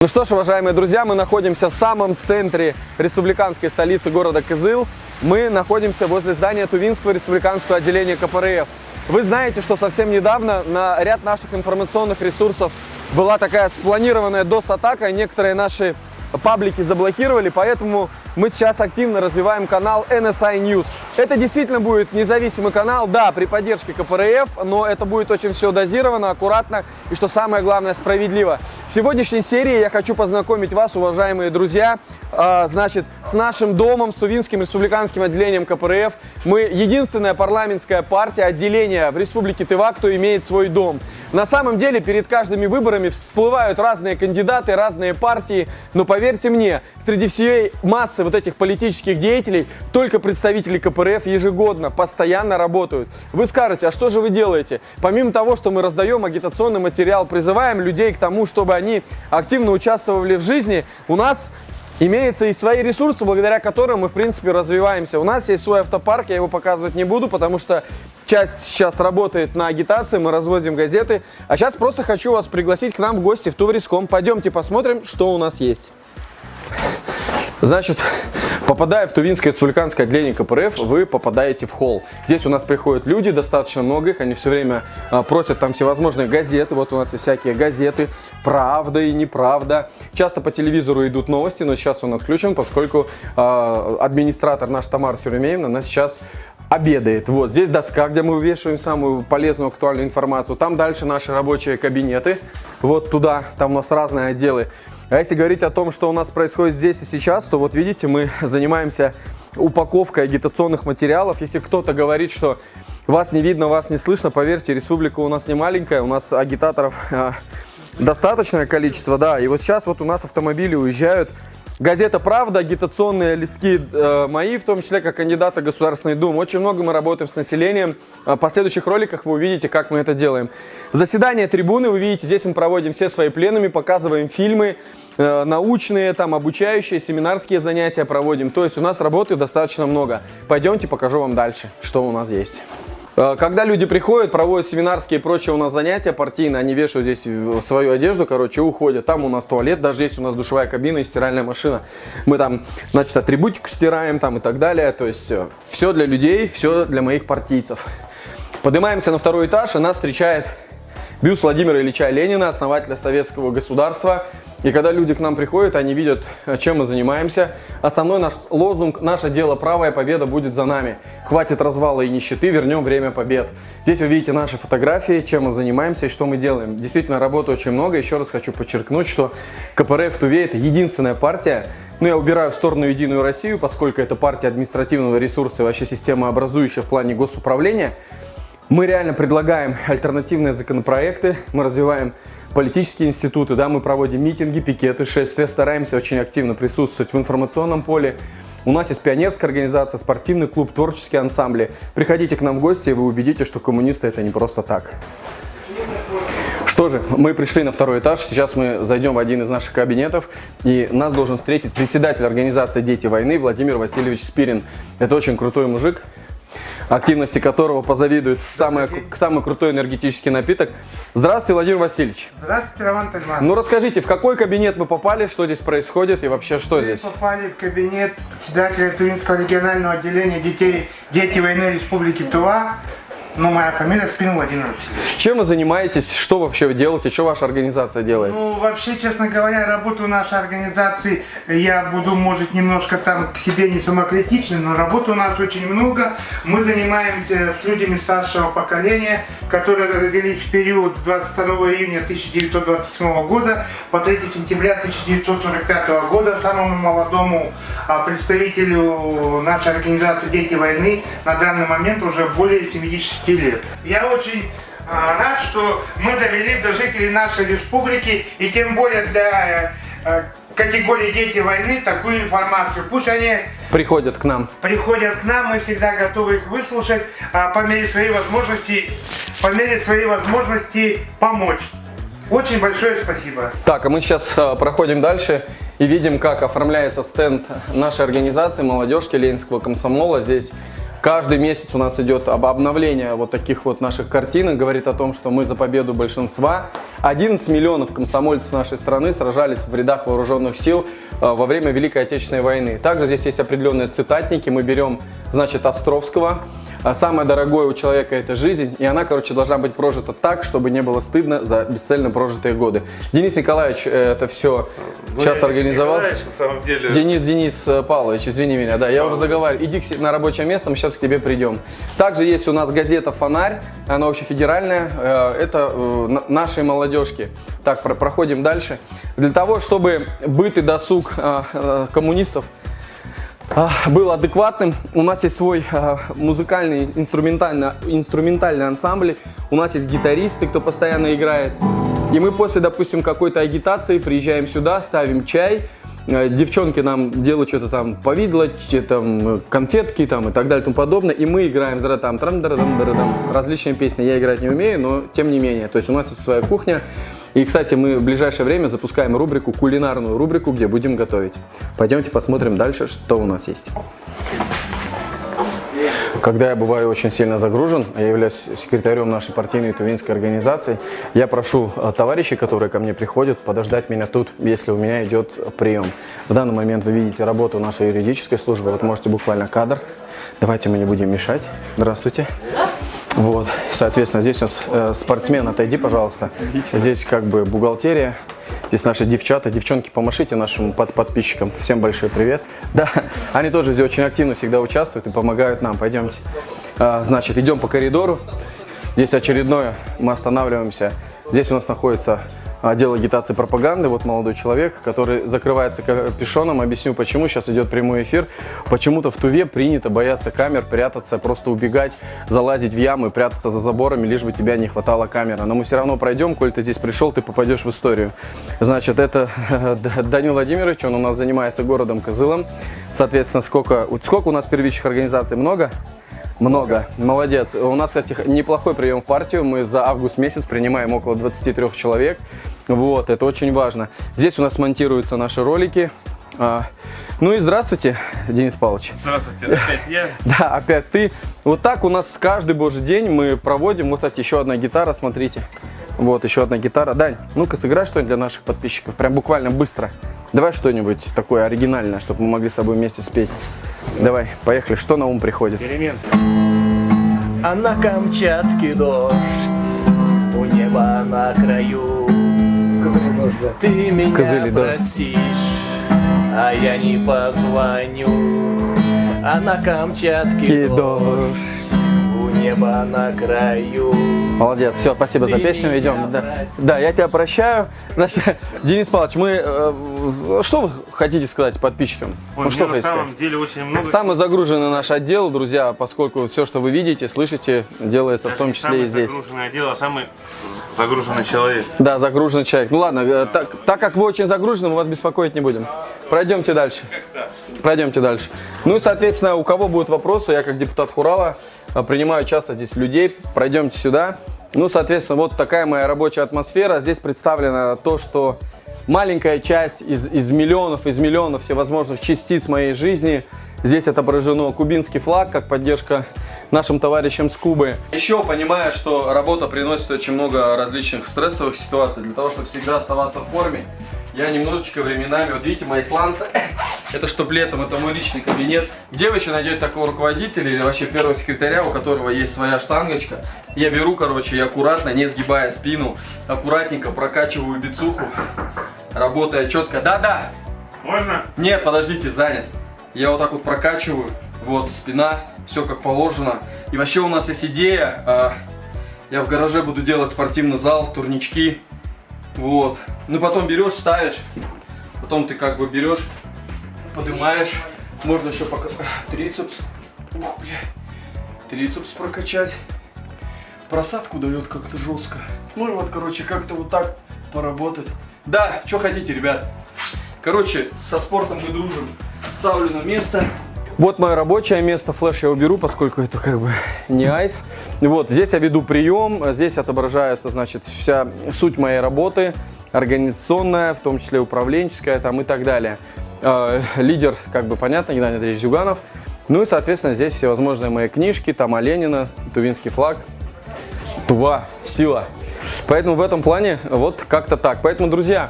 Ну что ж, уважаемые друзья, мы находимся в самом центре республиканской столицы города Кызыл. Мы находимся возле здания Тувинского республиканского отделения КПРФ. Вы знаете, что совсем недавно на ряд наших информационных ресурсов была такая спланированная DOS-атака, некоторые наши паблики заблокировали, поэтому мы сейчас активно развиваем канал NSI News. Это действительно будет независимый канал, да, при поддержке КПРФ, но это будет очень все дозировано, аккуратно и, что самое главное, справедливо. В сегодняшней серии я хочу познакомить вас, уважаемые друзья, значит, с нашим домом, с Тувинским республиканским отделением КПРФ. Мы единственная парламентская партия, отделение в республике Тыва, кто имеет свой дом. На самом деле, перед каждыми выборами всплывают разные кандидаты, разные партии, но поверьте мне, среди всей массы вот этих политических деятелей только представители КПРФ ежегодно, постоянно работают. Вы скажете, а что же вы делаете? Помимо того, что мы раздаем агитационный материал, призываем людей к тому, чтобы они активно участвовали в жизни, у нас имеются и свои ресурсы, благодаря которым мы, в принципе, развиваемся. У нас есть свой автопарк, я его показывать не буду, потому что часть сейчас работает на агитации, мы развозим газеты. А сейчас просто хочу вас пригласить к нам в гости в Тувриском. Пойдемте посмотрим, что у нас есть. Значит, попадая в Тувинское республиканское отделение КПРФ, вы попадаете в холл. Здесь у нас приходят люди, достаточно много их, они все время просят там всевозможные газеты. Вот у нас есть всякие газеты, правда и неправда. Часто по телевизору идут новости, но сейчас он отключен, поскольку администратор наш Тамара Сюремеевна нас сейчас обедает. Вот здесь доска, где мы вывешиваем самую полезную, актуальную информацию. Там дальше наши рабочие кабинеты. Вот туда, там у нас разные отделы. А если говорить о том, что у нас происходит здесь и сейчас, то вот видите, мы занимаемся упаковкой агитационных материалов. Если кто-то говорит, что вас не видно, вас не слышно, поверьте, республика у нас не маленькая, у нас агитаторов достаточное количество, да. И вот сейчас вот у нас автомобили уезжают. Газета «Правда», агитационные листки мои, в том числе как кандидата в Государственную Думу. Очень много мы работаем с населением. В последующих роликах вы увидите, как мы это делаем. Заседание трибуны, вы видите, здесь мы проводим все свои пленумы, показываем фильмы, научные, там, обучающие, семинарские занятия проводим. То есть у нас работы достаточно много. Пойдемте, покажу вам дальше, что у нас есть. Когда люди приходят, проводят семинарские и прочие у нас занятия партийные, они вешают здесь свою одежду, короче, уходят. Там у нас туалет, даже есть у нас душевая кабина и стиральная машина. Мы там, значит, атрибутику стираем там и так далее. То есть все для людей, все для моих партийцев. Поднимаемся на второй этаж, и нас встречает бюст Владимира Ильича Ленина, основателя советского государства. И когда люди к нам приходят, они видят, чем мы занимаемся. Основной наш лозунг «Наше дело правое, победа будет за нами». Хватит развала и нищеты, вернем время побед. Здесь вы видите наши фотографии, чем мы занимаемся и что мы делаем. Действительно, работы очень много. Еще раз хочу подчеркнуть, что КПРФ в Туве – это единственная партия. Но я убираю в сторону Единую Россию, поскольку это партия административного ресурса и вообще системообразующая в плане госуправления. Мы реально предлагаем альтернативные законопроекты, мы развиваем политические институты, да, мы проводим митинги, пикеты, шествия, стараемся очень активно присутствовать в информационном поле. У нас есть пионерская организация, спортивный клуб, творческие ансамбли. Приходите к нам в гости, и вы убедитесь, что коммунисты это не просто так. Что же, мы пришли на второй этаж, сейчас мы зайдем в один из наших кабинетов, и нас должен встретить председатель организации «Дети войны» Владимир Васильевич Спирин. Это очень крутой мужик, активности которого позавидует самый крутой энергетический напиток. Здравствуйте, Владимир Васильевич. Здравствуйте, Роман Тельманович. Ну расскажите, в какой кабинет мы попали, что здесь происходит и вообще что здесь? Мы попали в кабинет председателя Тувинского регионального отделения «Дети войны» Республики Тыва. Но моя фамилия Спирин Владимир Васильевич. Чем вы занимаетесь, что вообще вы делаете, что ваша организация делает? Ну, вообще, честно говоря, работу нашей организации, я буду, может, немножко там к себе не самокритичный, но работы у нас очень много. Мы занимаемся с людьми старшего поколения, которые родились в период с 22 июня 1927 года по 3 сентября 1945 года. Самому молодому представителю нашей организации «Дети войны» на данный момент уже более 70 лет. Я очень рад, что мы довели до жителей нашей республики и тем более для категории «Дети войны» такую информацию. Пусть они приходят к нам, мы всегда готовы их выслушать, по мере своей возможности помочь. Очень большое спасибо. Так, а мы сейчас проходим дальше и видим, как оформляется стенд нашей организации «Молодежки Ленинского комсомола». Здесь Каждый месяц у нас идет обновление вот таких вот наших картинок, говорит о том, что мы за победу большинства. 11 миллионов комсомольцев нашей страны сражались в рядах вооруженных сил во время Великой Отечественной войны. Также здесь есть определенные цитатники, мы берем, значит, Островского. Самое дорогое у человека — это жизнь, и она, короче, должна быть прожита так, чтобы не было стыдно за бесцельно прожитые годы. Денис Николаевич это все сейчас организовал. На самом деле. Денис Павлович, извини меня, да, я уже заговариваю. Иди на рабочее место, мы сейчас к тебе придем. Также есть у нас газета «Фонарь», она общефедеральная, это нашей молодежки. Так, проходим дальше. Для того, чтобы быт и досуг коммунистов был адекватным, у нас есть свой музыкальный инструментальный ансамбль, у нас есть гитаристы, кто постоянно играет. И мы после, допустим, какой-то агитации приезжаем сюда, ставим чай, девчонки нам делают что-то там, повидло, там, конфетки там, и так далее и тому подобное, и мы играем различные песни. Я играть не умею, но тем не менее. То есть у нас есть своя кухня. И, кстати, мы в ближайшее время запускаем рубрику, кулинарную рубрику, где будем готовить. Пойдемте посмотрим дальше, что у нас есть. Когда я бываю очень сильно загружен, я являюсь секретарем нашей партийной тувинской организации, я прошу товарищей, которые ко мне приходят, подождать меня тут, если у меня идет прием. В данный момент вы видите работу нашей юридической службы, вот можете буквально кадр. Давайте мы не будем мешать. Здравствуйте. Вот, соответственно, здесь у нас спортсмен, отойди, пожалуйста. Здесь как бы бухгалтерия. Здесь наши девчата, девчонки, помашите нашим подписчикам. Всем большой привет. Да, они тоже здесь очень активно всегда участвуют и помогают нам. Пойдемте. Значит, идем по коридору. Здесь очередное, мы останавливаемся. Здесь у нас находится отдел агитации и пропаганды. Вот молодой человек, который закрывается капюшоном. Объясню почему. Сейчас идет прямой эфир. Почему-то в Туве принято бояться камер, прятаться, просто убегать, залазить в ямы, прятаться за заборами, лишь бы тебя не хватало камеры. Но мы все равно пройдем, коль ты здесь пришел, ты попадешь в историю. Значит, это Данил Владимирович, он у нас занимается городом Кызылом. Соответственно, сколько у нас первичных организаций? Много? Много. Молодец. У нас, кстати, неплохой прием в партию. Мы за август месяц принимаем около 23 человек. Вот, это очень важно. Здесь у нас монтируются наши ролики. Ну и здравствуйте, Денис Павлович. Здравствуйте, опять я. Да, опять ты. Вот так у нас каждый божий день мы проводим. Вот, кстати, еще одна гитара, смотрите. Вот, еще одна гитара. Дань, ну-ка сыграй что-нибудь для наших подписчиков. Прям буквально быстро. Давай что-нибудь такое оригинальное, чтобы мы могли с тобой вместе спеть. Давай, поехали. Что на ум приходит? Перемен. А на Камчатке дождь, у неба на краю. Ты меня Кызыле дождь. простишь, а я не позвоню. А на Камчатке дождь, у неба на краю. Молодец, все, спасибо за песню, идем. Да, я тебя прощаю. Значит, Денис Павлович, что вы хотите сказать подписчикам? Ой, Ну, что на хотите сказать? самом деле очень много. Самый загруженный наш отдел, друзья, поскольку все, что вы видите, слышите, делается в том числе и здесь. Самое загруженное дело, а самый загруженный человек. Да, загруженный человек. Ну ладно, так как вы очень загружены, мы вас беспокоить не будем. Пройдемте дальше. Пройдемте дальше. Ну и, соответственно, у кого будут вопросы, я как депутат Хурала принимаю часто здесь людей. Пройдемте сюда. Ну, соответственно, вот такая моя рабочая атмосфера. Здесь представлено то, что маленькая часть из миллионов всевозможных частиц моей жизни. Здесь отображено кубинский флаг, как поддержка нашим товарищам с Кубы. Еще понимая, что работа приносит очень много различных стрессовых ситуаций, для того, чтобы всегда оставаться в форме, я немножечко временами, вот видите, мои сланцы, это чтоб летом, это мой личный кабинет. Где вы еще найдете такого руководителя или вообще первого секретаря, у которого есть своя штангочка? Я беру, короче, и аккуратно, не сгибая спину, аккуратненько прокачиваю бицуху, работая четко. Да-да! Можно? Нет, подождите, занят. Я вот так вот прокачиваю, вот, спина, все как положено. И вообще у нас есть идея, я в гараже буду делать спортивный зал, турнички. Вот. Ну потом берешь, ставишь, потом ты как бы берешь, поднимаешь, можно еще пока трицепс, ух, бля, трицепс прокачать, просадку дает как-то жестко. Ну и вот, короче, как-то вот так поработать. Да, что хотите, ребят. Короче, со спортом мы дружим. Ставлю на место. Вот мое рабочее место, флеш я уберу, поскольку это как бы не айс. Вот, здесь я веду прием, здесь отображается, значит, вся суть моей работы, организационная, в том числе управленческая там и так далее. Лидер, как бы понятно, Геннадий Андреевич Зюганов. Ну и, соответственно, здесь всевозможные мои книжки, там о Ленина, тувинский флаг, Тува, сила. Поэтому в этом плане вот как-то так. Поэтому, друзья,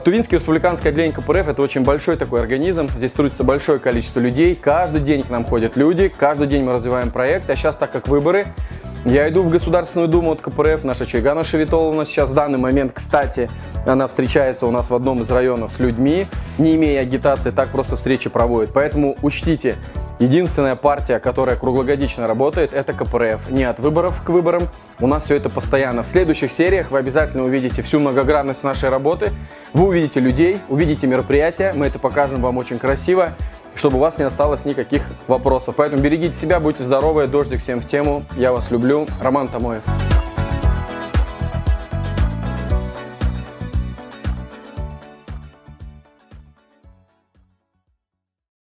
Тувинское республиканское отделение КПРФ — это очень большой такой организм. Здесь трудится большое количество людей. Каждый день к нам ходят люди, каждый день мы развиваем проект. А сейчас, так как выборы, я иду в Государственную Думу от КПРФ. Наша Чойгана Шевитоловна сейчас в данный момент, кстати, она встречается у нас в одном из районов с людьми, не имея агитации, так просто встречи проводит. Поэтому учтите, единственная партия, которая круглогодично работает, это КПРФ. Не от выборов к выборам, у нас все это постоянно. В следующих сериях вы обязательно увидите всю многогранность нашей работы. Вы увидите людей, увидите мероприятия, мы это покажем вам очень красиво, чтобы у вас не осталось никаких вопросов. Поэтому берегите себя, будьте здоровы, дождик всем в тему. Я вас люблю. Роман Тамоев.